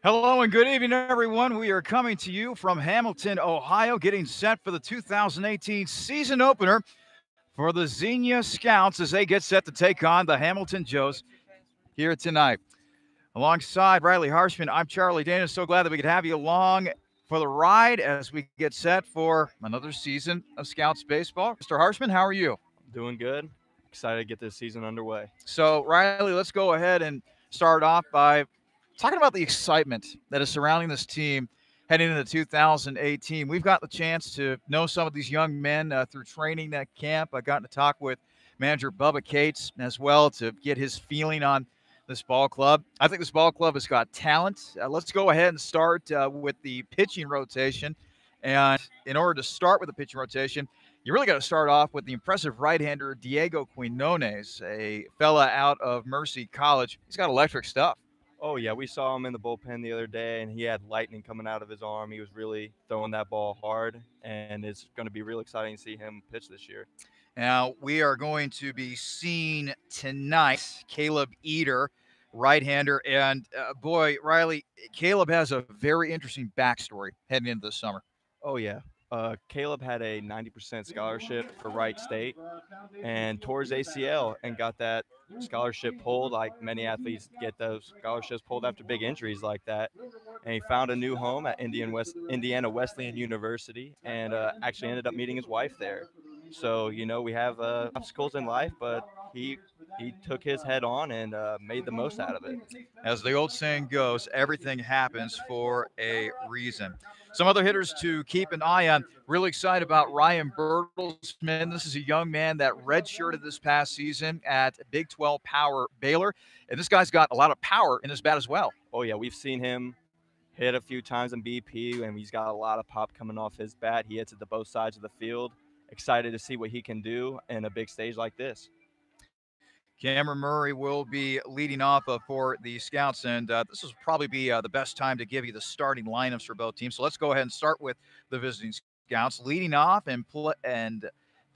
Hello and good evening, everyone. We are coming to you from Hamilton, Ohio, getting set for the 2018 season opener for the Xenia Scouts as they get set to take on the Hamilton Joes here tonight. Alongside Riley Harshman, I'm Charlie Dana. So glad that we could have you along for the ride as we get set for another season of Scouts baseball. Mr. Harshman, how are you? Doing good. Excited to get this season underway. So, Riley, let's go ahead and start off by talking about the excitement that is surrounding this team heading into 2018. We've got the chance to know some of these young men through training at camp. I got to talk with manager Bubba Cates as well to get his feeling on this ball club. I think this ball club has got talent. Let's go ahead and start with the pitching rotation. And in order to start with the pitching rotation, you really got to start off with the impressive right-hander Diego Quinones, a fella out of Mercy College. He's got electric stuff. Oh, yeah, we saw him in the bullpen the other day, and he had lightning coming out of his arm. He was really throwing that ball hard, and it's going to be real exciting to see him pitch this year. Now, we are going to be seeing tonight Caleb Eater, right-hander. And, boy, Riley, Caleb has a very interesting backstory heading into the summer. Oh, yeah. Caleb had a 90% scholarship for Wright State and tore his ACL and got that scholarship pulled. Like many athletes get those scholarships pulled after big injuries like that. And he found a new home at Indiana Wesleyan University and actually ended up meeting his wife there. So, we have obstacles in life, but he took his head on and made the most out of it. As the old saying goes, everything happens for a reason. Some other hitters to keep an eye on. Really excited about Ryan Bertelsman. This is a young man that redshirted this past season at Big 12 Power Baylor. And this guy's got a lot of power in his bat as well. Oh, yeah, we've seen him hit a few times in BP, and he's got a lot of pop coming off his bat. He hits it to both sides of the field. Excited to see what he can do in a big stage like this. Cameron Murray will be leading off for the Scouts, and this will probably be the best time to give you the starting lineups for both teams. So let's go ahead and start with the visiting Scouts. Leading off and playing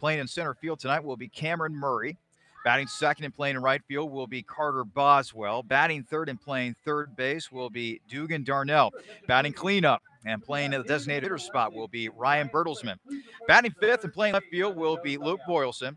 in center field tonight will be Cameron Murray. Batting second and playing in right field will be Carter Boswell. Batting third and playing third base will be Dugan Darnell. Batting cleanup and playing at the designated hitter spot will be Ryan Bertelsman. Batting fifth and playing left field will be Luke Boylson.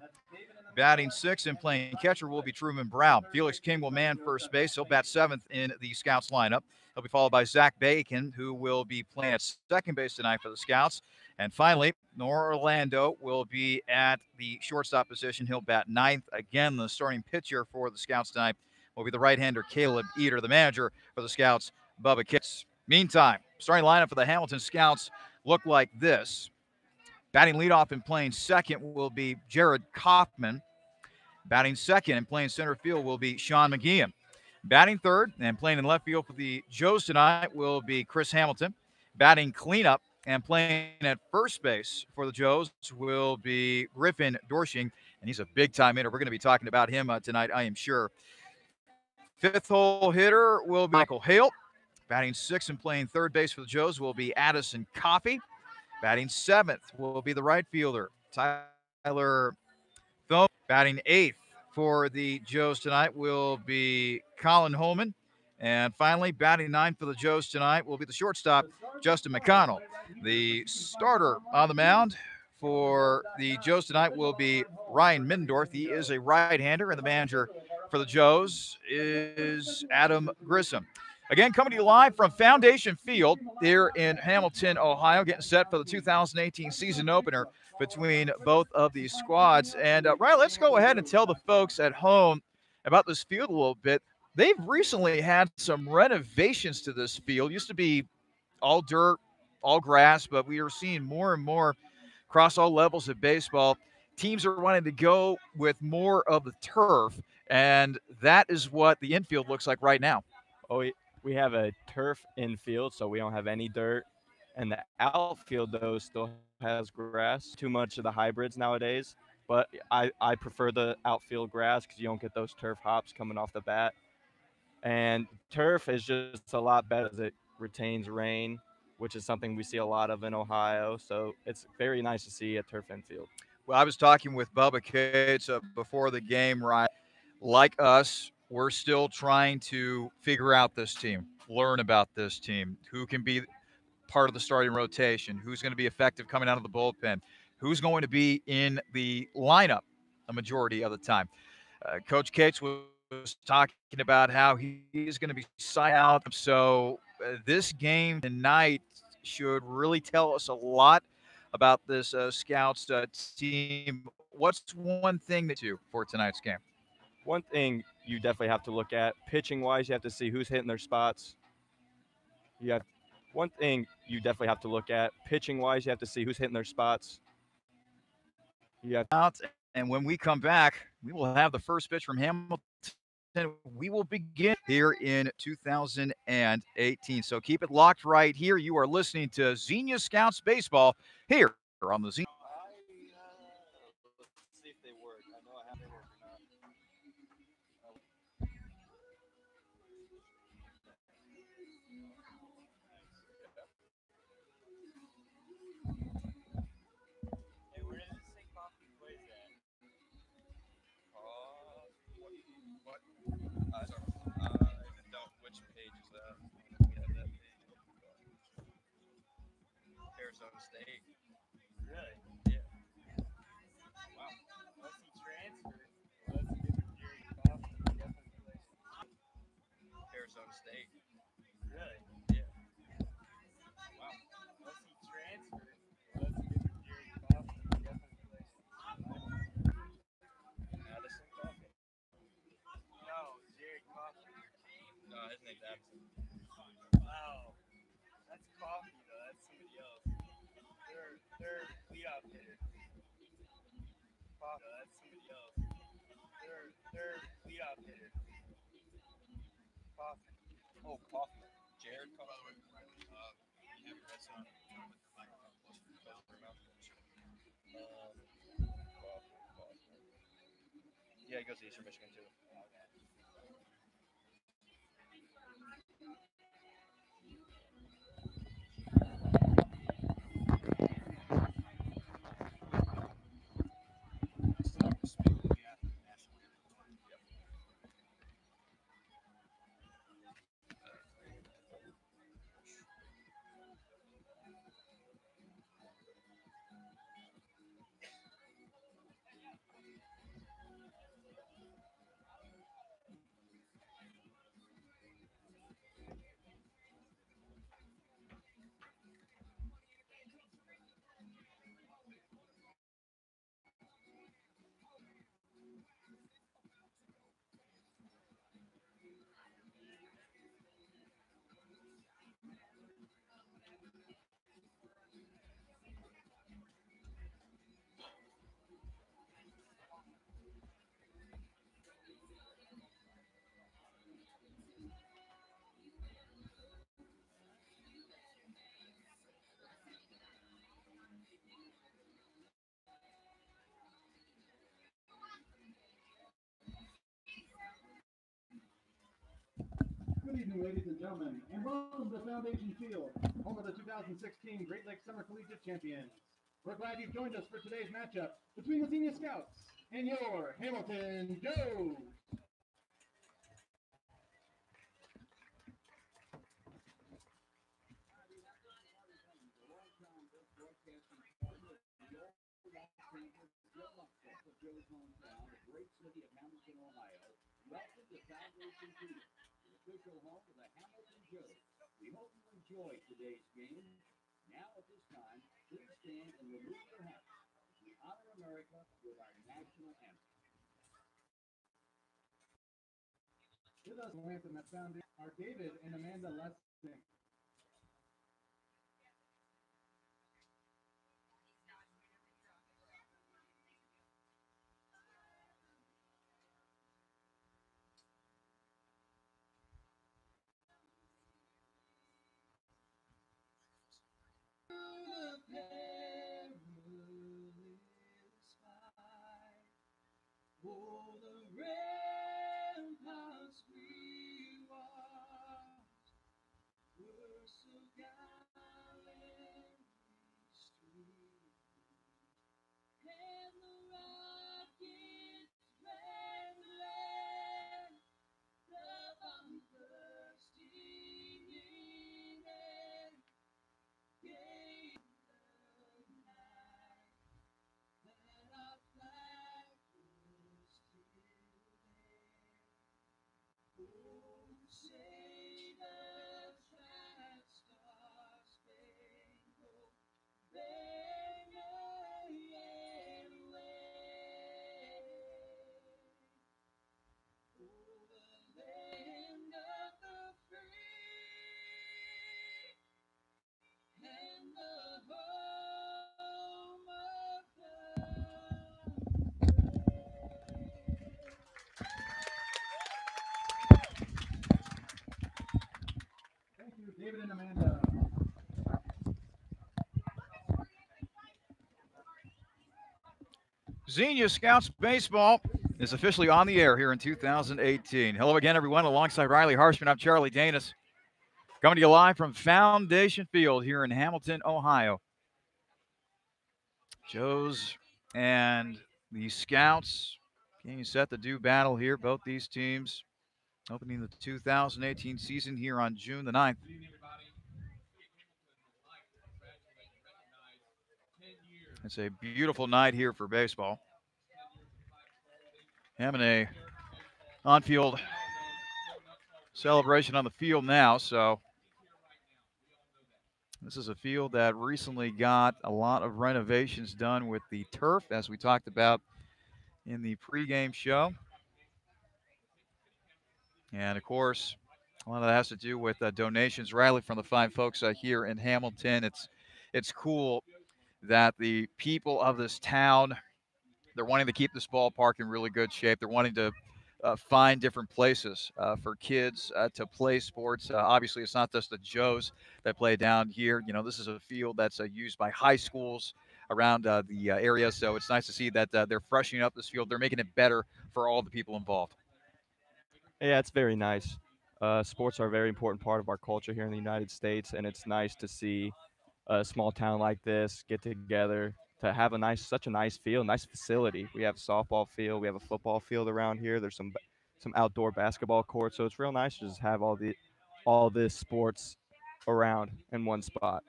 Batting sixth and playing catcher will be Truman Brown. Felix King will man first base. He'll bat seventh in the Scouts lineup. He'll be followed by Zach Bacon, who will be playing at second base tonight for the Scouts. And finally, Nor Orlando will be at the shortstop position. He'll bat ninth. Again, the starting pitcher for the Scouts tonight will be the right-hander Caleb Eater. The manager for the Scouts, Bubba Cates. Meantime, starting lineup for the Hamilton Scouts look like this. Batting leadoff and playing second will be Jared Kaufman. Batting second and playing center field will be Shaun Mcgeehan. Batting third and playing in left field for the Joes tonight will be Chris Hamilton. Batting cleanup and playing at first base for the Joes will be Griffin Dorshing, and he's a big-time hitter. We're going to be talking about him tonight, I am sure. Fifth hole hitter will be Michael Hale. Batting sixth and playing third base for the Joes will be Addison Coffey. Batting seventh will be the right fielder, Tyler Thome. Batting eighth for the Joes tonight will be Colin Holman. And finally, batting ninth for the Joes tonight will be the shortstop, Justin McConnell. The starter on the mound for the Joes tonight will be Ryan Middendorf. He is a right-hander, and the manager for the Joes is Adam Grissom. Again, coming to you live from Foundation Field here in Hamilton, Ohio, getting set for the 2018 season opener between both of these squads. And, Ryan, let's go ahead and tell the folks at home about this field a little bit. They've recently had some renovations to this field. Used to be all dirt, all grass, but we are seeing more and more across all levels of baseball. Teams are wanting to go with more of the turf, and that is what the infield looks like right now. Oh, we have a turf infield, so we don't have any dirt. And the outfield, though, still has grass. Too much of the hybrids nowadays. But I prefer the outfield grass because you don't get those turf hops coming off the bat. And turf is just a lot better as it retains rain, which is something we see a lot of in Ohio. So it's very nice to see a turf infield. Well, I was talking with Bubba Cates before the game, right? Like us, we're still trying to figure out this team, learn about this team, who can be part of the starting rotation, who's going to be effective coming out of the bullpen, who's going to be in the lineup a majority of the time. Coach Cates was talking about how he's going to be signing out. So this game tonight should really tell us a lot about this Scouts team. What's one thing that you for tonight's game? One thing you definitely have to look at, pitching wise, you have to see who's hitting their spots. You have one thing you definitely have to look at, pitching wise, you have to see who's hitting their spots. You have Out, and when we come back, we will have the first pitch from Hamilton. We will begin here in 2018. So keep it locked right here. You are listening to Xenia Scouts Baseball here on the Xenia. let's see if they work. I know I have they work or not. Hey, where does it say coffee plays at? What? I don't. I don't. Which page is that? We have that page. Arizona State. Really? Yeah. Wow. Unless he transferred. Unless he did with Jerry Coffee, he definitely plays. Arizona State. Really? Yeah. Wow. Unless he transferred. Unless he did with Jerry Coffee, he definitely plays. Madison Coffee. No, Jerry Coffee. No, his name's Addison. Wow. That's Coffee, though. That's somebody else. They're leadoff hitter. Coffee, that's somebody else. They're leadoff hitter. Coffee. Oh, Coffee. Jared Coffee. You have your headset on. Microphone close to your mouth. Coffee. Yeah, he goes to Eastern Michigan too. Good evening, ladies and gentlemen, and welcome to Foundation Field, home of the 2016 Great Lakes Summer Collegiate Champions. We're glad you've joined us for today's matchup between the Xenia Scouts and your Hamilton Joes. Joe's hometown, the great city of Hamilton, Ohio. Welcome to Foundation Field, the official home of the Hamilton Joes. We hope you enjoy today's game. Now at this time, please stand and remove your hats as we honor America with our national anthem. With us, the anthem at Foundation are David and Amanda Lessing. Oh, the ramparts we watched were so gallantly streamed, and the rockets trembling Thank you, David and Amanda. Xenia Scouts Baseball is officially on the air here in 2018. Hello again, everyone. Alongside Riley Harshman, I'm Charlie Danis. Coming to you live from Foundation Field here in Hamilton, Ohio. Joes and the Scouts getting set to do battle here. Both these teams opening the 2018 season here on June the 9th. It's a beautiful night here for baseball. Having a on-field celebration on the field now, so this is a field that recently got a lot of renovations done with the turf, as we talked about in the pregame show. And, of course, a lot of that has to do with donations, Riley, from the fine folks here in Hamilton. It's cool that the people of this town, they're wanting to keep this ballpark in really good shape. They're wanting to find different places for kids to play sports. Obviously, it's not just the Joes that play down here. You know, this is a field that's used by high schools around the area, so it's nice to see that they're freshening up this field. They're making it better for all the people involved. Yeah, it's very nice. Sports are a very important part of our culture here in the United States, and it's nice to see a small town like this get together to have such a nice field, nice facility. We have a softball field, we have a football field around here. There's some outdoor basketball courts, so it's real nice to just have all this sports around in one spot.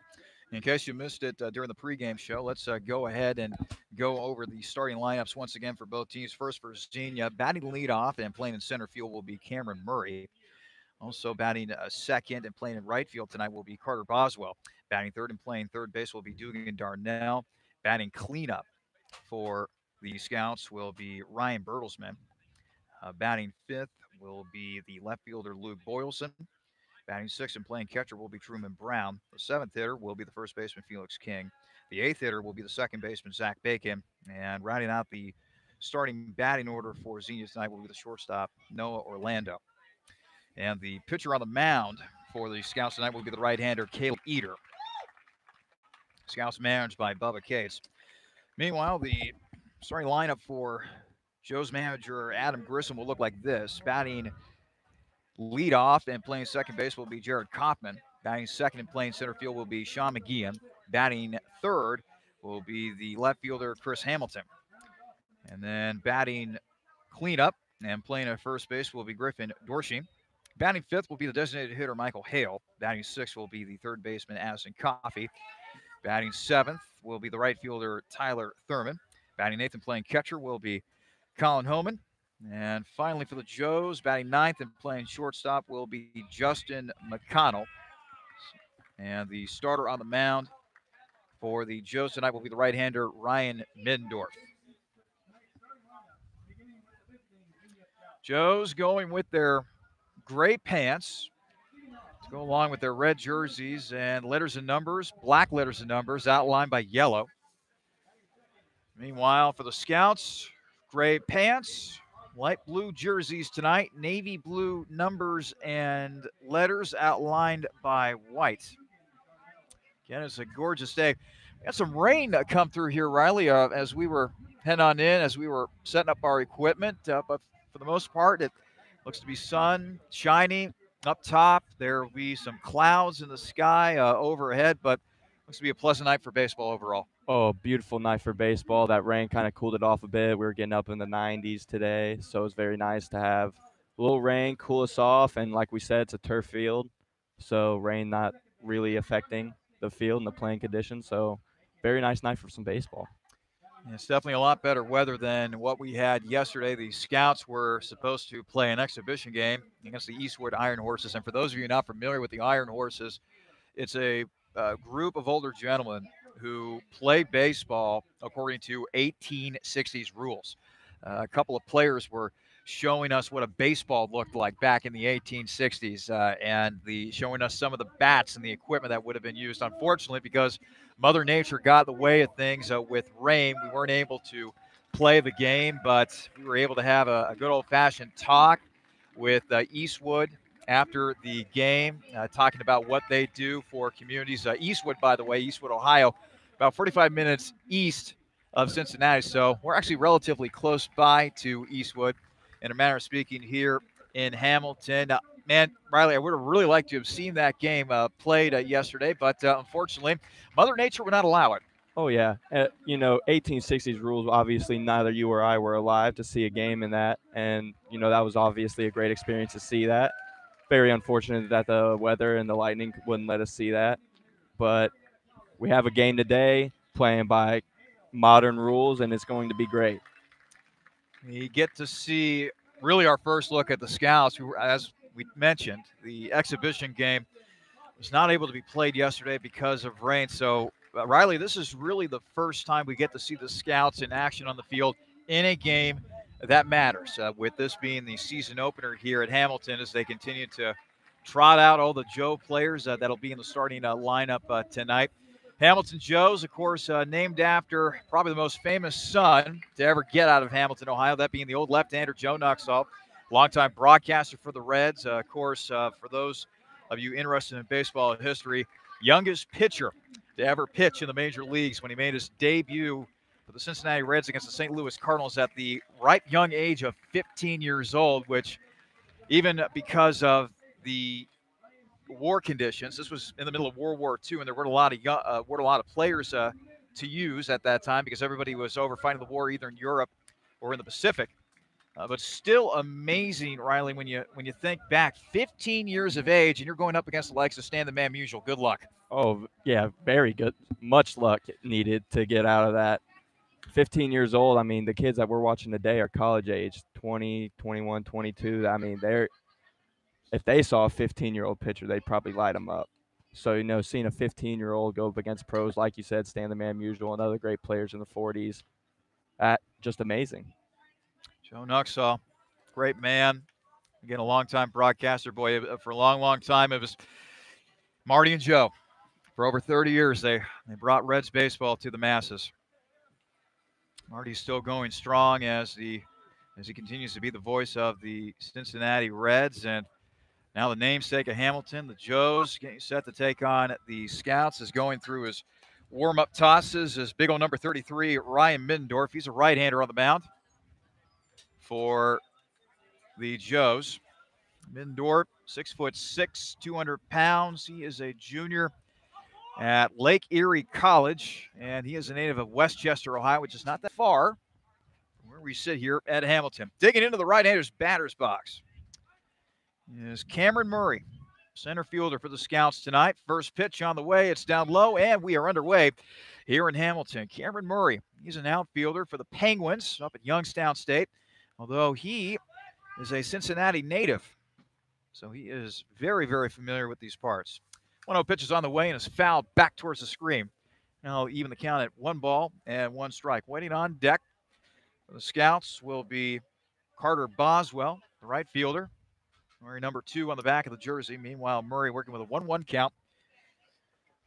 In case you missed it during the pregame show, let's go ahead and go over the starting lineups once again for both teams. First for Xenia, batting leadoff and playing in center field will be Cameron Murray. Also batting second and playing in right field tonight will be Carter Boswell. Batting third and playing third base will be Dugan Darnell. Batting cleanup for the Scouts will be Ryan Bertelsmann. Batting fifth will be the left fielder Luke Boylson. Batting sixth and playing catcher will be Truman Brown. The seventh hitter will be the first baseman Felix King. The eighth hitter will be the second baseman Zach Bacon. And rounding out the starting batting order for Xenia tonight will be the shortstop Noah Orlando. And the pitcher on the mound for the Scouts tonight will be the right-hander Caleb Eater. Scouts managed by Bubba Cates. Meanwhile, the starting lineup for Joe's manager Adam Grissom will look like this. Batting leadoff and playing second base will be Jared Kaufman. Batting second and playing center field will be Shaun Mcgeehan. Batting third will be the left fielder Chris Hamilton. And then batting cleanup and playing at first base will be Griffin Dorsey. Batting fifth will be the designated hitter Michael Hale. Batting sixth will be the third baseman Addison Coffey. Batting seventh will be the right fielder Tyler Thurman. Batting eighth and playing catcher will be Colin Homan. And finally for the Joes, batting ninth and playing shortstop will be Justin McConnell. And the starter on the mound for the Joes tonight will be the right-hander Ryan Middendorf. Joes going with their gray pants to go along with their red jerseys and letters and numbers, black letters and numbers outlined by yellow. Meanwhile, for the Scouts, gray pants, light blue jerseys tonight, navy blue numbers and letters outlined by white. Again, it's a gorgeous day. We got some rain come through here, Riley, as we were heading on in, as we were setting up our equipment. But for the most part, it looks to be sun, shiny up top. There will be some clouds in the sky overhead, but looks to be a pleasant night for baseball overall. Oh, beautiful night for baseball. That rain kind of cooled it off a bit. We were getting up in the 90s today, so it was very nice to have a little rain cool us off. And like we said, it's a turf field, so rain not really affecting the field and the playing conditions. So very nice night for some baseball. It's definitely a lot better weather than what we had yesterday. The Scouts were supposed to play an exhibition game against the Eastwood Iron Horses. And for those of you not familiar with the Iron Horses, it's a group of older gentlemen who play baseball according to 1860s rules. A couple of players were showing us what a baseball looked like back in the 1860s, and showing us some of the bats and the equipment that would have been used. Unfortunately, because Mother Nature got in the way of things with rain, we weren't able to play the game, but we were able to have a good old-fashioned talk with Eastwood after the game, talking about what they do for communities. Eastwood, by the way, Eastwood, Ohio, about 45 minutes east of Cincinnati. So we're actually relatively close by to Eastwood, in a manner of speaking, here in Hamilton. Man, Riley, I would have really liked to have seen that game played yesterday, but unfortunately, Mother Nature would not allow it. Oh, yeah. 1860s rules, obviously neither you or I were alive to see a game in that. And, that was obviously a great experience to see that. Very unfortunate that the weather and the lightning wouldn't let us see that. But we have a game today playing by modern rules, and it's going to be great. We get to see really our first look at the Scouts, who, as we mentioned, the exhibition game was not able to be played yesterday because of rain. So, Riley, this is really the first time we get to see the Scouts in action on the field in a game that matters, with this being the season opener here at Hamilton, as they continue to trot out all the Joe players that'll be in the starting lineup tonight. Hamilton Joes, of course, named after probably the most famous son to ever get out of Hamilton, Ohio, that being the old left-hander Joe Nuxhall, longtime broadcaster for the Reds. Of course, for those of you interested in baseball history, youngest pitcher to ever pitch in the major leagues when he made his debut for the Cincinnati Reds against the St. Louis Cardinals at the ripe young age of 15 years old, which, even because of the war conditions, this was in the middle of World War II, and there weren't a lot of players to use at that time because everybody was over fighting the war either in Europe or in the Pacific. But still amazing, Riley, when you think back, 15 years of age, and you're going up against the likes of Stan the Man Musial. Good luck. Oh, yeah, very good. Much luck needed to get out of that. 15 years old, I mean, the kids that we're watching today are college age, 20, 21, 22. I mean, if they saw a 15-year-old pitcher, they'd probably light them up. So, seeing a 15-year-old go up against pros, like you said, Stan the Man Musial, and other great players in the 40s, just amazing. Joe Nuxhall, great man. Again, a longtime broadcaster. Boy, for a long, long time, it was Marty and Joe. For over 30 years, they brought Reds baseball to the masses. Marty's still going strong as he continues to be the voice of the Cincinnati Reds, and now the namesake of Hamilton, the Joes, getting set to take on the Scouts, is going through his warm-up tosses. His big old number 33, Ryan Middendorf. He's a right-hander on the mound for the Joes. Middendorf, 6'6", 200 pounds. He is a junior at Lake Erie College, and he is a native of Westchester, Ohio, which is not that far from where we sit here at Hamilton. Digging into the right-hander's batter's box is Cameron Murray, center fielder for the Scouts tonight. First pitch on the way. It's down low, and we are underway here in Hamilton. Cameron Murray, he's an outfielder for the Penguins up at Youngstown State, although he is a Cincinnati native, so he is very, very familiar with these parts. 1-0 pitch is on the way and is fouled back towards the screen. Now even the count at 1-1 strike. Waiting on deck for the Scouts will be Carter Boswell, the right fielder, wearing number 2 on the back of the jersey. Meanwhile, Murray working with a 1-1 count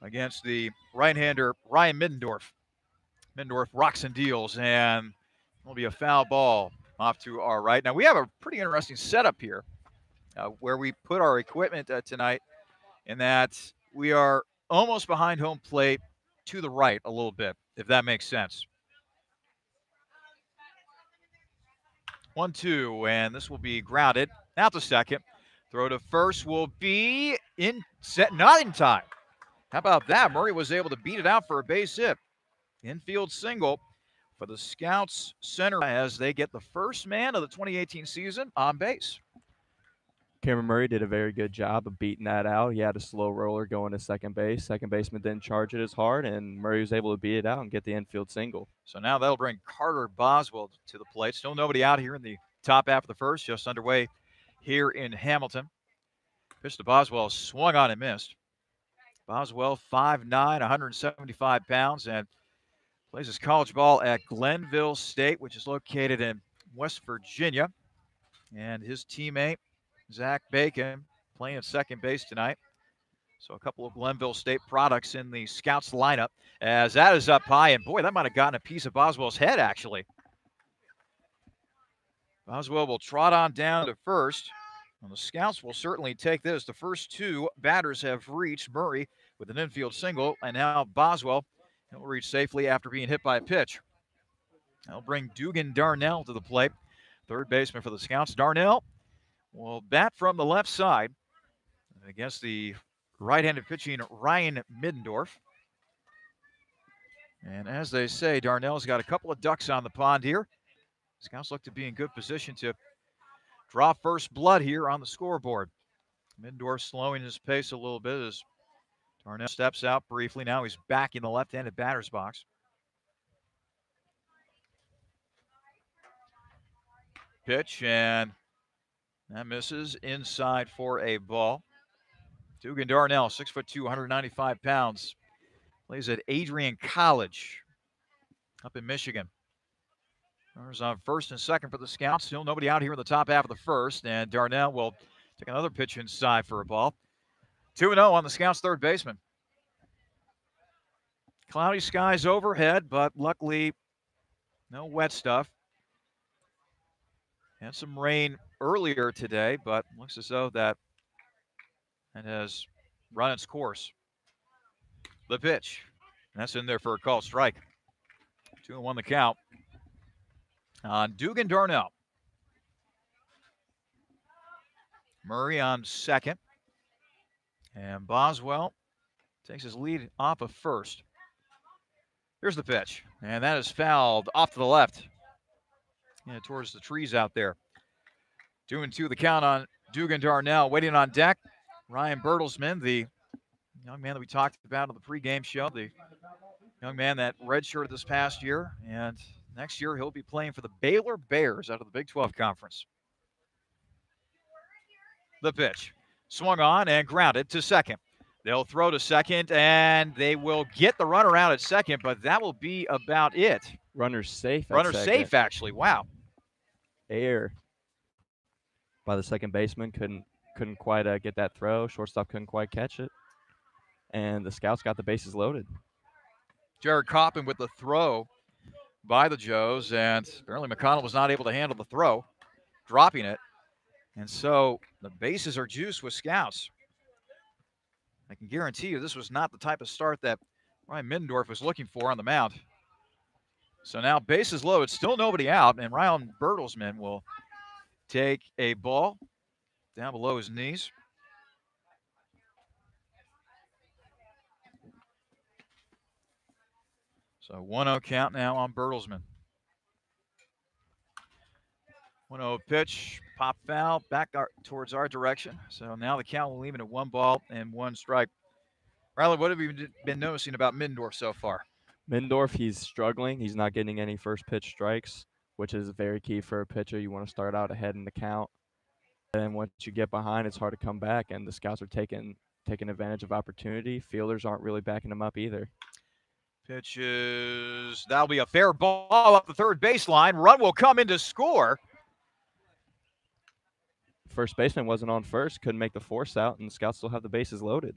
against the right-hander Ryan Middendorf. Middendorf rocks and deals, and will be a foul ball off to our right. Now, we have a pretty interesting setup here where we put our equipment tonight, in that we are almost behind home plate to the right a little bit, if that makes sense. 1-2, and this will be grounded. Out to second. Throw to first will be not in time. How about that? Murray was able to beat it out for a base hit. Infield single for the Scouts center as they get the first man of the 2018 season on base. Cameron Murray did a very good job of beating that out. He had a slow roller going to second base. Second baseman didn't charge it as hard, and Murray was able to beat it out and get the infield single. So now that'll bring Carter Boswell to the plate. Still nobody out here in the top half of the first, just underway here in Hamilton. Pitch to Boswell, swung on and missed. Boswell, 5'9", 175 pounds, and plays his college ball at Glenville State, which is located in West Virginia. And his teammate, Zach Bacon, playing at second base tonight. So a couple of Glenville State products in the Scouts lineup. As that is up high, and boy, that might have gotten a piece of Boswell's head, actually. Boswell will trot on down to first. Well, the Scouts will certainly take this. The first two batters have reached. Murray with an infield single, and now Boswell will reach safely after being hit by a pitch. That'll bring Dugan Darnell to the plate, third baseman for the Scouts. Darnell will bat from the left side against the right-handed pitching Ryan Middendorf. And as they say, Darnell's got a couple of ducks on the pond here. Scouts look to be in good position to draw first blood here on the scoreboard. Middendorf slowing his pace a little bit as Darnell steps out briefly. Now he's back in the left-handed batter's box. Pitch, and that misses inside for a ball. Dugan Darnell, 6'2", 195 pounds. Plays at Adrian College up in Michigan. Runners on first and second for the Scouts. Still nobody out here in the top half of the first, and Darnell will take another pitch inside for a ball. 2-0 on the Scouts' third baseman. Cloudy skies overhead, but luckily no wet stuff. Had some rain earlier today, but looks as though that has run its course. The pitch. That's in there for a called strike. 2-1 the count on Dugan Darnell. Murray on second. And Boswell takes his lead off of first. Here's the pitch. And that is fouled off to the left. Yeah, towards the trees out there. 2-2 the count on Dugan Darnell. Waiting on deck, Ryan Bertelsmann, the young man that we talked about on the pregame show, the young man that redshirted this past year, and next year he'll be playing for the Baylor Bears out of the Big 12 Conference. The pitch. Swung on and grounded to second. They'll throw to second, and they will get the runner out at second, but that will be about it. Runner's safe. Runner's safe, actually. Wow. Air by the second baseman. Couldn't quite get that throw. Shortstop couldn't quite catch it. And the Scouts got the bases loaded. Jared Coppin with the throw by the Joes, and apparently McConnell was not able to handle the throw, dropping it. And so the bases are juiced with Scouts. I can guarantee you this was not the type of start that Ryan Middendorf was looking for on the mound. So now bases loaded, still nobody out, and Ryan Bertelsmann will take a ball down below his knees. So 1-0 count now on Bertelsmann. 1-0 pitch, pop foul, back towards our direction. So now the count will leave it at 1-1 strike. Riley, what have you been noticing about Middendorf so far? Middendorf, he's struggling. He's not getting any first pitch strikes, which is very key for a pitcher. You want to start out ahead in the count. And once you get behind, it's hard to come back, and the Scouts are taking advantage of opportunity. Fielders aren't really backing them up either. Pitches, that'll be a fair ball up the third baseline. Run will come in to score. First baseman wasn't on first, couldn't make the force out, and the Scouts still have the bases loaded.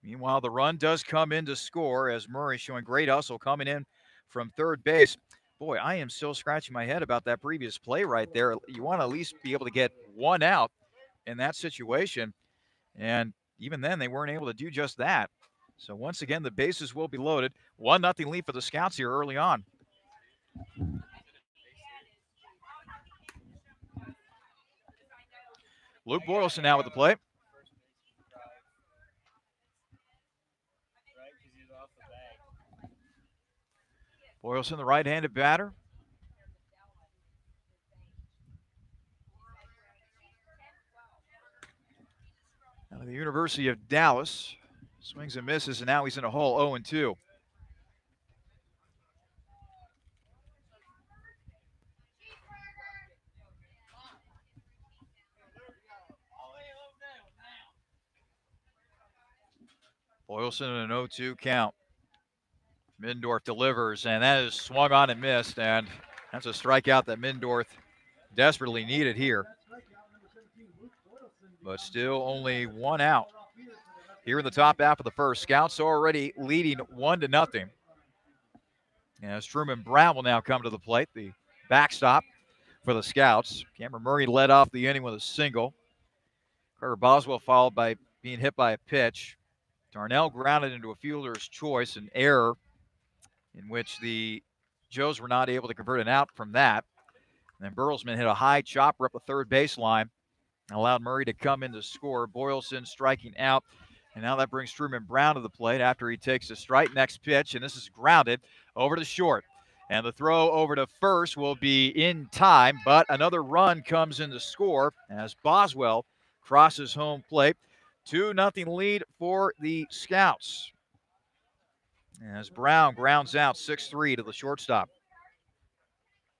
Meanwhile, the run does come in to score as Murray showing great hustle coming in from third base. Boy, I am still scratching my head about that previous play right there. You want to at least be able to get one out in that situation. And even then, they weren't able to do just that. So once again, the bases will be loaded. 1-0 lead for the Scouts here early on. Luke Boylston now with the play. Boylston, the right-handed batter. The University of Dallas. Swings and misses, and now he's in a hole 0-2. Boylston in an 0-2 count. Middendorf delivers, and that is swung on and missed, and that's a strikeout that Middendorf desperately needed here. But still only one out. Here in the top half of the first, Scouts already leading 1-0. As Truman Brown will now come to the plate, the backstop for the Scouts. Cameron Murray led off the inning with a single. Carter Boswell followed by being hit by a pitch. Darnell grounded into a fielder's choice, an error in which the Joes were not able to convert an out from that. And then Bertelsmann hit a high chopper up the third baseline and allowed Murray to come in to score. Boylston striking out. And now that brings Truman Brown to the plate after he takes a strike. Next pitch, and this is grounded over to short. And the throw over to first will be in time, but another run comes in to score as Boswell crosses home plate. 2-0 lead for the Scouts. As Brown grounds out 6-3 to the shortstop.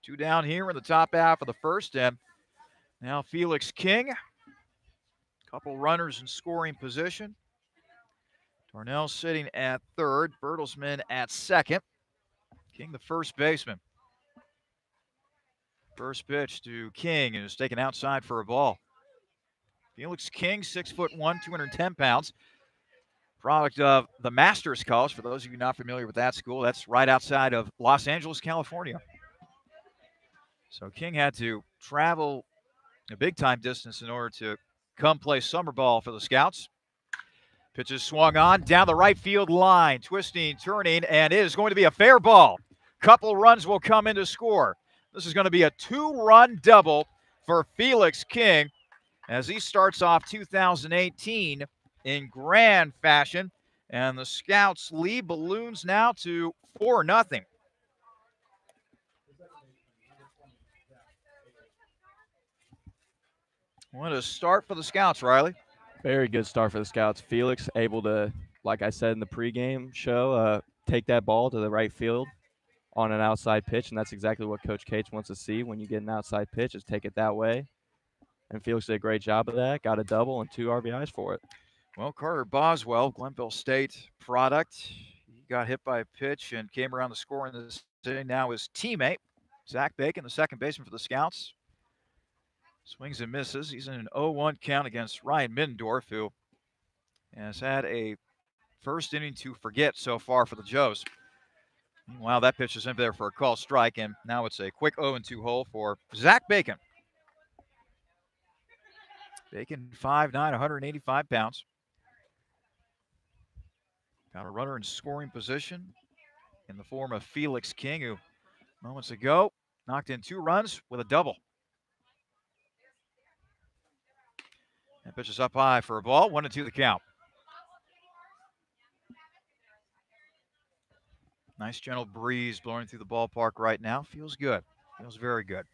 2 down here in the top half of the first, and now Felix King. Couple runners in scoring position. Darnell sitting at third, Bertelsmann at second. King, the first baseman. First pitch to King, and is taken outside for a ball. Felix King, 6'1", 210 pounds. Product of the Masters College. For those of you not familiar with that school, that's right outside of Los Angeles, California. So King had to travel a big-time distance in order to come play summer ball for the Scouts. Pitch is swung on down the right field line, twisting, turning, and it is going to be a fair ball. Couple runs will come in to score. This is going to be a 2-run double for Felix King as he starts off 2018 in grand fashion, and the Scouts lead balloons now to 4-0. What a start for the Scouts, Riley. Very good start for the Scouts. Felix able to, like I said in the pregame show, take that ball to the right field on an outside pitch, and that's exactly what Coach Cates wants to see when you get an outside pitch, is take it that way. And Felix did a great job of that, got a double and 2 RBIs for it. Well, Carter Boswell, Glenville State product, he got hit by a pitch and came around the score in this inning. Now his teammate, Zach Bacon, the second baseman for the Scouts, swings and misses. He's in an 0-1 count against Ryan Middendorf, who has had a first inning to forget so far for the Joes. Meanwhile, that pitch is in there for a call strike, and now it's a quick 0-2 hole for Zach Bacon. Bacon, 5'9", 185 pounds. Got a runner in scoring position in the form of Felix King, who moments ago knocked in 2 runs with a double. That pitch is up high for a ball, 1-2 the count. Nice gentle breeze blowing through the ballpark right now. Feels good. Feels very good.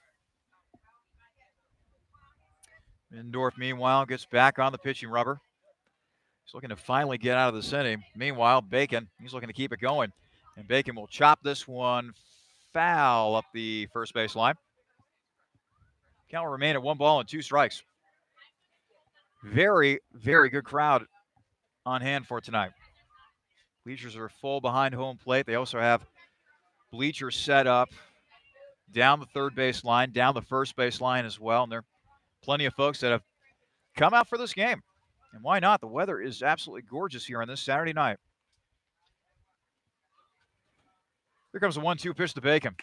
Middendorf, meanwhile, gets back on the pitching rubber. He's looking to finally get out of this inning. Meanwhile, Bacon, he's looking to keep it going. And Bacon will chop this one foul up the first base line. Count will remain at 1 ball and 2 strikes. Very, very good crowd on hand for tonight. Bleachers are full behind home plate. They also have bleachers set up down the third base line, down the first base line as well. And there are plenty of folks that have come out for this game. And why not? The weather is absolutely gorgeous here on this Saturday night. Here comes the 1-2 pitch to Bacon.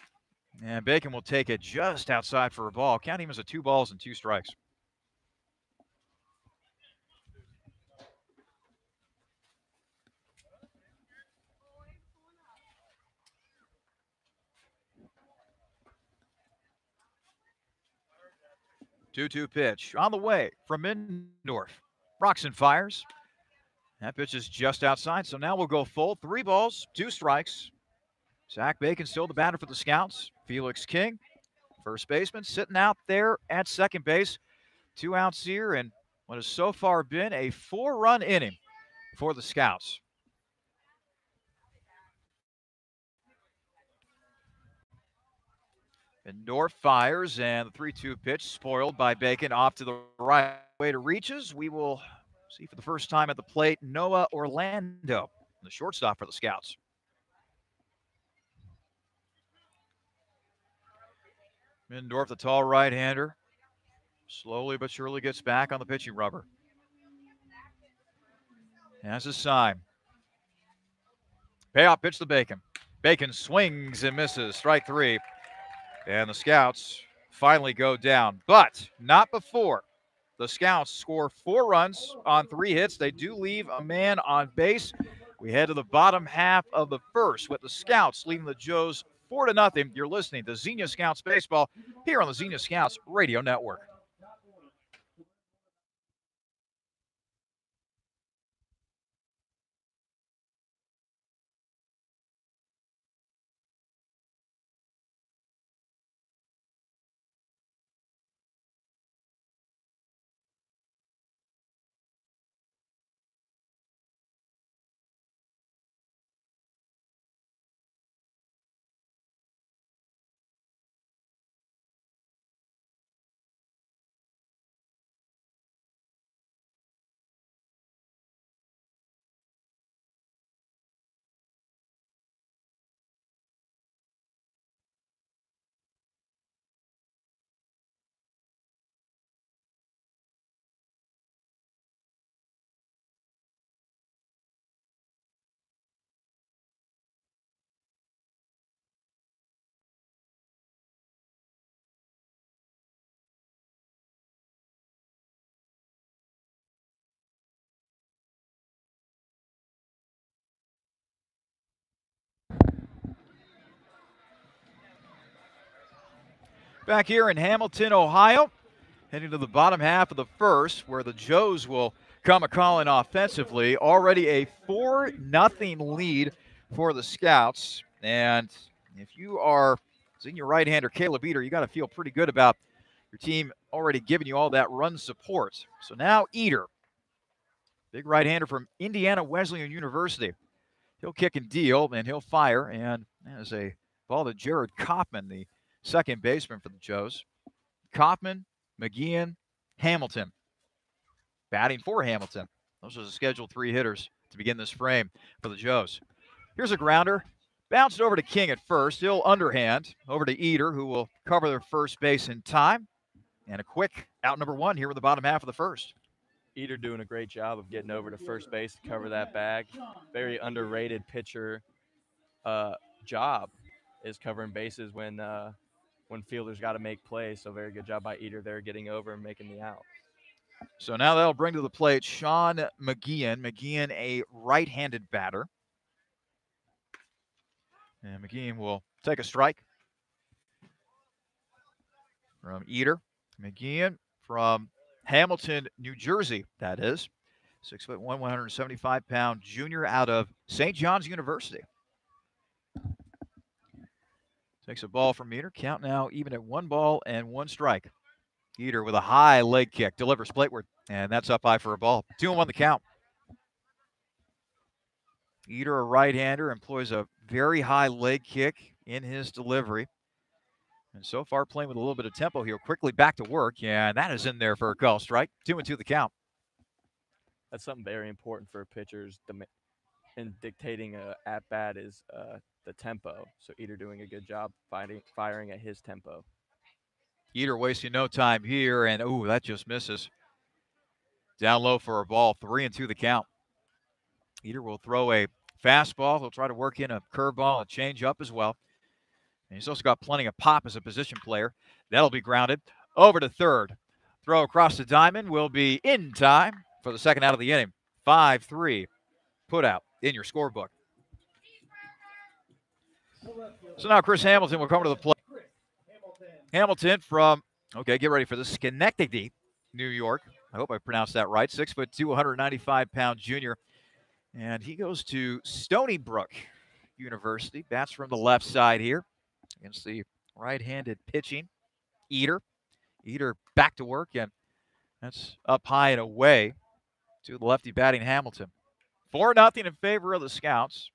And Bacon will take it just outside for a ball. Count him as a 2 balls and 2 strikes. Two-two pitch on the way from Middendorf. Rocks and fires. That pitch is just outside, so now we'll go full. 3 balls, 2 strikes. Zach Bacon still the batter for the Scouts. Felix King, first baseman, sitting out there at second base. 2 outs here, and what has so far been a 4-run inning for the Scouts. Middendorf fires, and the 3-2 pitch spoiled by Bacon off to the right. Way to reaches. We will see for the first time at the plate Noah Orlando, the shortstop for the Scouts. Middendorf, the tall right-hander, slowly but surely gets back on the pitching rubber. Has a sign. Payoff pitch to Bacon. Bacon swings and misses. Strike 3. And the Scouts finally go down, but not before the Scouts score 4 runs on 3 hits. They do leave a man on base. We head to the bottom half of the first with the Scouts leading the Joes 4-0. You're listening to Xenia Scouts Baseball here on the Xenia Scouts Radio Network. Back here in Hamilton, Ohio, heading to the bottom half of the first, where the Joes will come a-calling offensively. Already a 4-0 lead for the Scouts. And if you are senior right-hander Caleb Eater, you got to feel pretty good about your team already giving you all that run support. So now Eater, big right-hander from Indiana Wesleyan University. He'll kick and deal, and he'll fire. And that is a ball to Jared Kaufman, the second baseman for the Joes. Kaufman, McGeehan, Hamilton. Batting for Hamilton. Those are the scheduled 3 hitters to begin this frame for the Joes. Here's a grounder. Bounced over to King at first. Still underhand. Over to Eater, who will cover their first base in time. And a quick out number 1 here in the bottom half of the first. Eater doing a great job of getting over to first base to cover that bag. Very underrated pitcher job is covering bases when fielders got to make plays. So very good job by Eater there getting over and making the out. So now that'll bring to the plate Shaun Mcgeehan. Mcgeehan, a right-handed batter. And Mcgeehan will take a strike from Eater. Mcgeehan from Hamilton, New Jersey, that is. 6'1", 175-pound junior out of St. John's University. Takes a ball from Eater. Count now even at 1 ball and 1 strike. Eater with a high leg kick, delivers plateward, and that's up high for a ball. 2-1 the count. Eater, a right-hander, employs a very high leg kick in his delivery. And so far playing with a little bit of tempo here. Quickly back to work, and that is in there for a call strike. 2-2 the count. That's something very important for pitchers in dictating a at-bat is the tempo. So Eater doing a good job firing at his tempo. Eater wasting no time here, and ooh, that just misses. Down low for a ball. 3-2 the count. Eater will throw a fastball. He'll try to work in a curveball, a changeup as well. And he's also got plenty of pop as a position player. That'll be grounded over to third. Throw across the diamond will be in time for the second out of the inning. 5-3 put out in your scorebook. So now Chris Hamilton will come to the plate. Hamilton from, okay, get ready for this, Schenectady, New York. I hope I pronounced that right. 6'2", 195-pound junior. And he goes to Stony Brook University. Bats from the left side here against the right-handed pitching Eater. Eater back to work and That's up high and away to the lefty batting Hamilton. 4-0 in favor of the Scouts.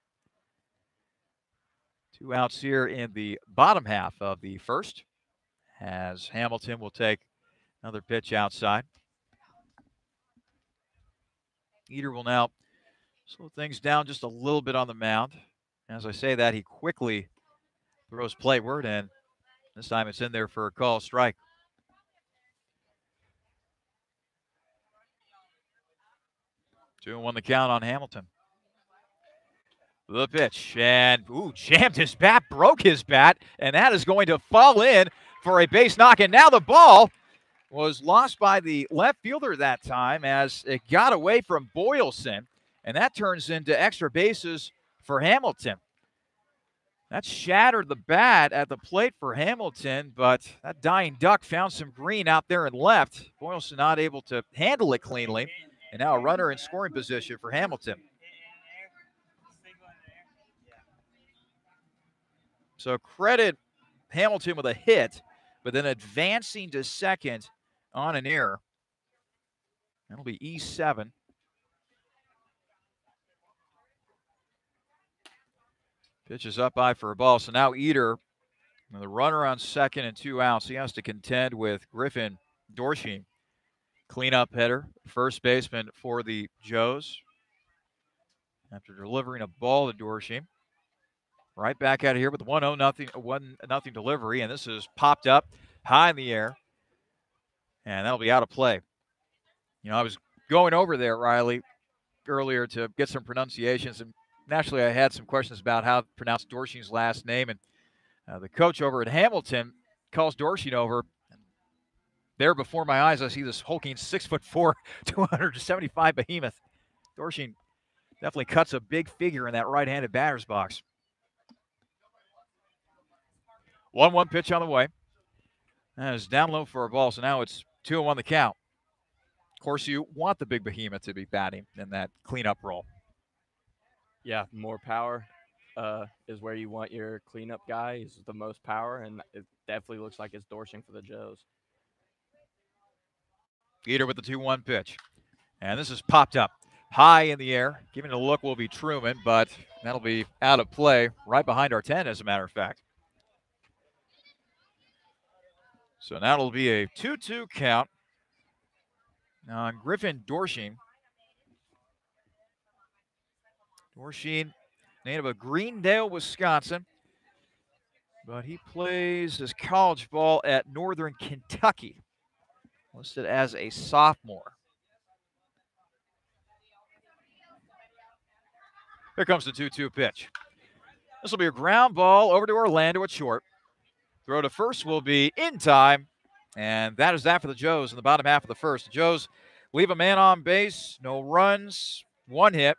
2 outs here in the bottom half of the first, as Hamilton will take another pitch outside. Eater will now slow things down just a little bit on the mound. As I say that, he quickly throws playward, and this time it's in there for a call strike. Two and one the count on Hamilton. The pitch, and jammed his bat, broke his bat, and that is going to fall in for a base knock. And now the ball was lost by the left fielder that time as it got away from Boylston, and that turns into extra bases for Hamilton. That shattered the bat at the plate for Hamilton, but that dying duck found some green out there and left. Boylston not able to handle it cleanly, and now a runner in scoring position for Hamilton. So credit Hamilton with a hit, but then advancing to second on an error. That'll be E7. Pitch is up high for a ball. So now Eater, the runner on second and 2 outs. He has to contend with Griffin Dorsey. Cleanup hitter, first baseman for the Joes. After delivering a ball to Dorsey. Right back out of here with 1-0 delivery, and this is popped up high in the air, and that'll be out of play. You know, I was going over there, Riley, earlier to get some pronunciations, and naturally I had some questions about how to pronounce Dorsey's last name, and the coach over at Hamilton calls Dorsey over. There before my eyes, I see this hulking 6'4", 275 behemoth. Dorsey definitely cuts a big figure in that right-handed batter's box. 1-1 pitch on the way. That is down low for a ball, so now it's 2-1 the count. Of course, you want the big behemoth to be batting in that cleanup role. Yeah, more power is where you want your cleanup guy. He's the most power, and it definitely looks like it's Dorsey for the Joes. Eater with the 2-1 pitch. And this is popped up high in the air. Giving it a look will be Truman, but that'll be out of play right behind our 10, as a matter of fact. So now it'll be a 2-2 count on Griffin Dorsey. Dorsey, native of Greendale, Wisconsin, but he plays his college ball at Northern Kentucky, listed as a sophomore. Here comes the 2-2 pitch. This will be a ground ball over to Orlando at short. Throw to first will be in time, and that is that for the Joes in the bottom half of the first. The Joes leave a man on base, no runs, 1 hit,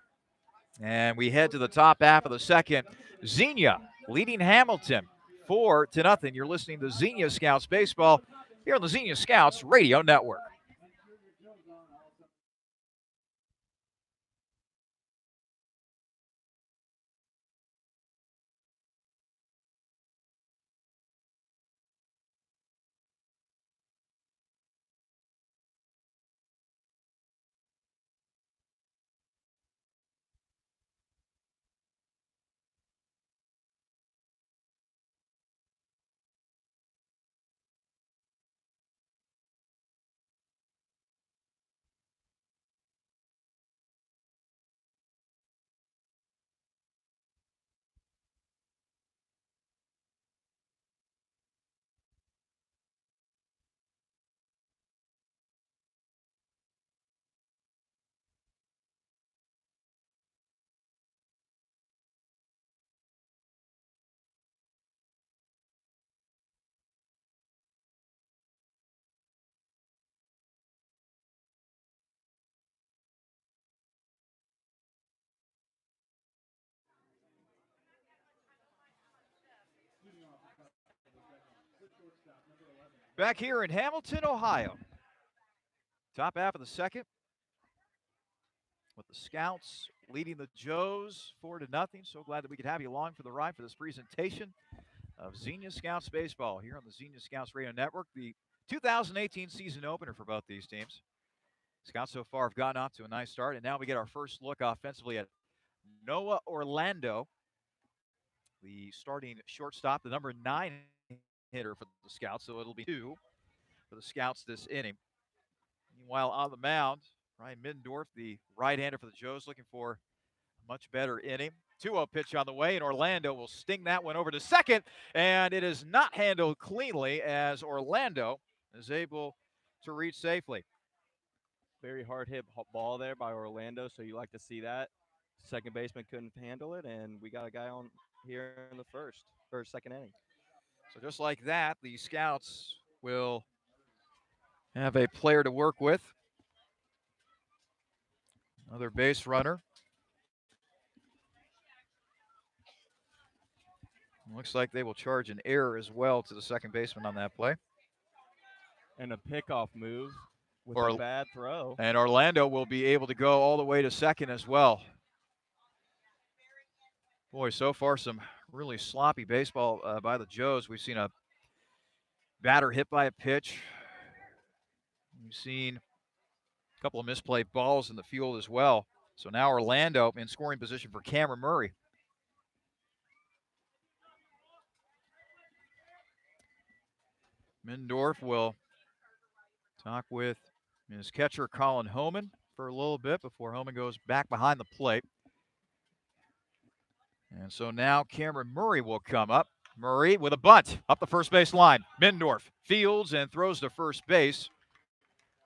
and we head to the top half of the second. Xenia leading Hamilton 4-0. You're listening to Xenia Scouts Baseball here on the Xenia Scouts Radio Network. Back here in Hamilton, Ohio. Top half of the second, with the Scouts leading the Joes 4-0. So glad that we could have you along for the ride for this presentation of Xenia Scouts Baseball here on the Xenia Scouts Radio Network. The 2018 season opener for both these teams. Scouts so far have gotten off to a nice start, and now we get our first look offensively at Noah Orlando, the starting shortstop, the number 9 hitter for the Scouts, so it'll be 2 for the Scouts this inning. Meanwhile, on the mound, Ryan Middendorf, the right-hander for the Joes, looking for a much better inning. 2-0 pitch on the way, and Orlando will sting that one over to second, and it is not handled cleanly as Orlando is able to reach safely. Very hard hit ball there by Orlando, so you like to see that. Second baseman couldn't handle it, and we got a guy on here in the first or second inning. So just like that, the Scouts will have a player to work with. Another base runner. Looks like they will charge an error as well to the second baseman on that play. And a pickoff move with a bad throw. And Orlando will be able to go all the way to second as well. Boy, so far some really sloppy baseball by the Joes. We've seen a batter hit by a pitch. We've seen a couple of misplayed balls in the field as well. So now Orlando in scoring position for Cameron Murray. Middendorf will talk with his catcher, Colin Homan, for a little bit before Homan goes back behind the plate. And so now Cameron Murray will come up. Murray with a bunt up the first base line. Middendorf fields and throws to first base.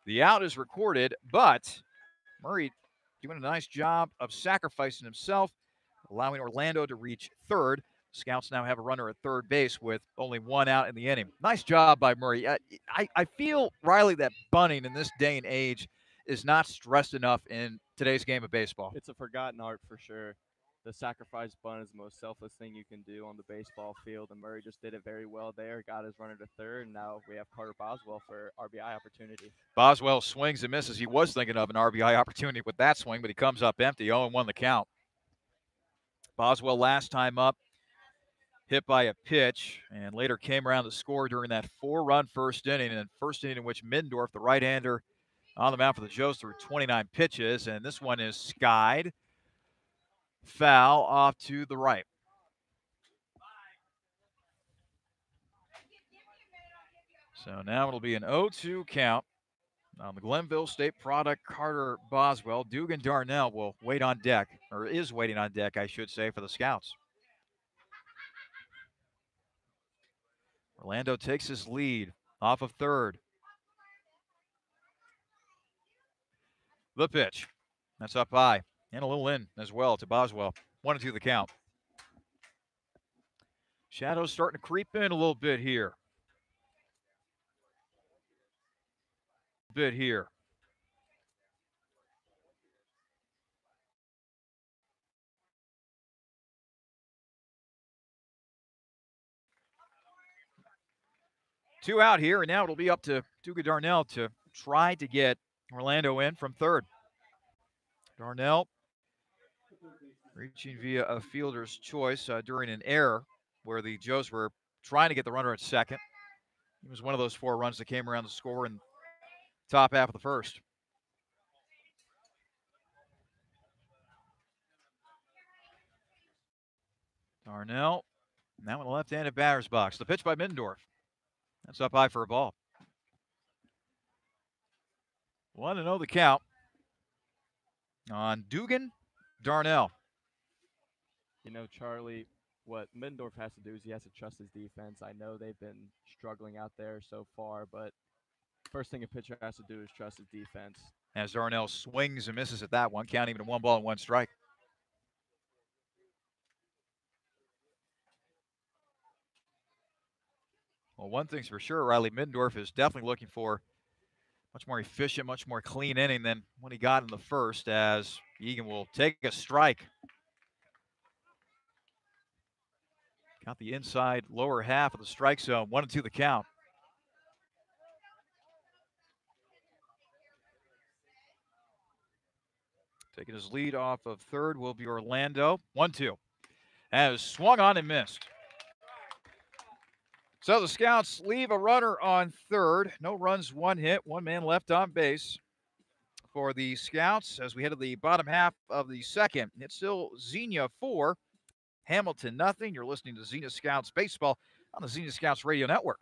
The out is recorded, but Murray doing a nice job of sacrificing himself, allowing Orlando to reach third. Scouts now have a runner at third base with only 1 out in the inning. Nice job by Murray. I feel, Riley, that bunting in this day and age is not stressed enough in today's game of baseball. It's a forgotten art for sure. The sacrifice bunt is the most selfless thing you can do on the baseball field, and Murray just did it very well there, got his runner to third, and now we have Carter Boswell for RBI opportunity. Boswell swings and misses. He was thinking of an RBI opportunity with that swing, but he comes up empty, 0-1 the count. Boswell last time up, hit by a pitch, and later came around to score during that 4-run first inning, and first inning in which Middendorf, the right-hander, on the mound for the Joes threw 29 pitches, and this one is skied. Foul off to the right. So now it'll be an 0-2 count on the Glenville State product, Carter Boswell. Dugan Darnell will wait on deck, or is waiting on deck, I should say, for the Scouts. Orlando takes his lead off of third. The pitch. That's up high. And a little in as well to Boswell. 1-2 the count. Shadows starting to creep in a little bit here. Two out here, and now it'll be up to Dugan Darnell to try to get Orlando in from third. Darnell reaching via a fielder's choice during an error where the Joes were trying to get the runner at second. He was one of those 4 runs that came around to score in the top half of the first. Darnell now in the left-handed batter's box. The pitch by Middendorf. That's up high for a ball. 1-0 the count on Dugan Darnell. You know, Charlie, what Middendorf has to do is he has to trust his defense. I know they've been struggling out there so far, but first thing a pitcher has to do is trust his defense. As Darnell swings and misses at that one, counting even a 1 ball and 1 strike. Well, one thing's for sure, Riley Middendorf is definitely looking for much more efficient, much more clean inning than what he got in the first, as Egan will take a strike. Got the inside lower half of the strike zone. 1-2 the count. Taking his lead off of third will be Orlando. 1-2. Has swung on and missed. So the Scouts leave a runner on third. No runs, 1 hit, 1 man left on base. for the Scouts as we head to the bottom half of the second. It's still Xenia 4, Hamilton nothing. You're listening to Xenia Scouts Baseball on the Xenia Scouts Radio Network.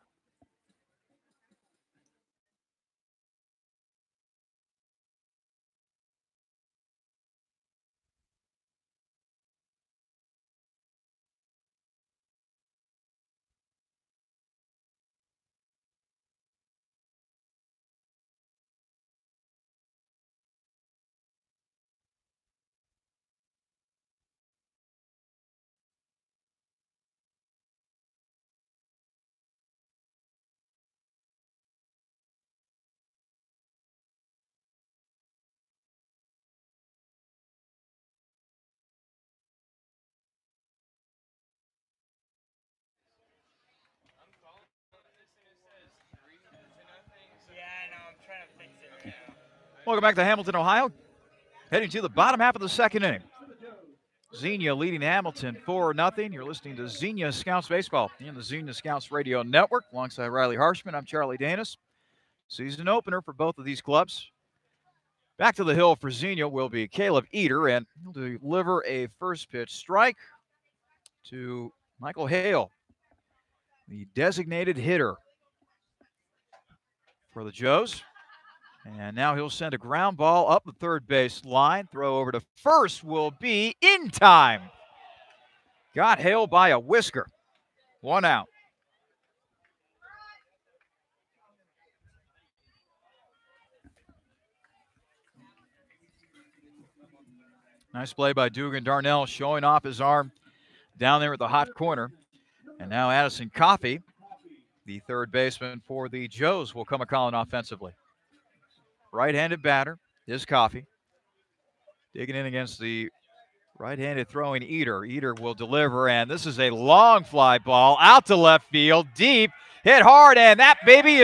Welcome back to Hamilton, Ohio. Heading to the bottom half of the second inning. Xenia leading Hamilton 4-0. You're listening to Xenia Scouts Baseball in the Xenia Scouts Radio Network. Alongside Riley Harshman, I'm Charlie Danis. Season opener for both of these clubs. Back to the hill for Xenia will be Caleb Eder, and he'll deliver a first pitch strike to Michael Hale, the designated hitter for the Joes. And now he'll send a ground ball up the third base line. Throw over to first will be in time. Got Hale by a whisker. 1 out. Nice play by Dugan Darnell, showing off his arm down there at the hot corner. And now Addison Coffey, the third baseman for the Joes, will come a-calling offensively. Right-handed batter is Coffey. Digging in against the right-handed throwing Eder. Eder will deliver, and this is a long fly ball out to left field, deep, hit hard, and that baby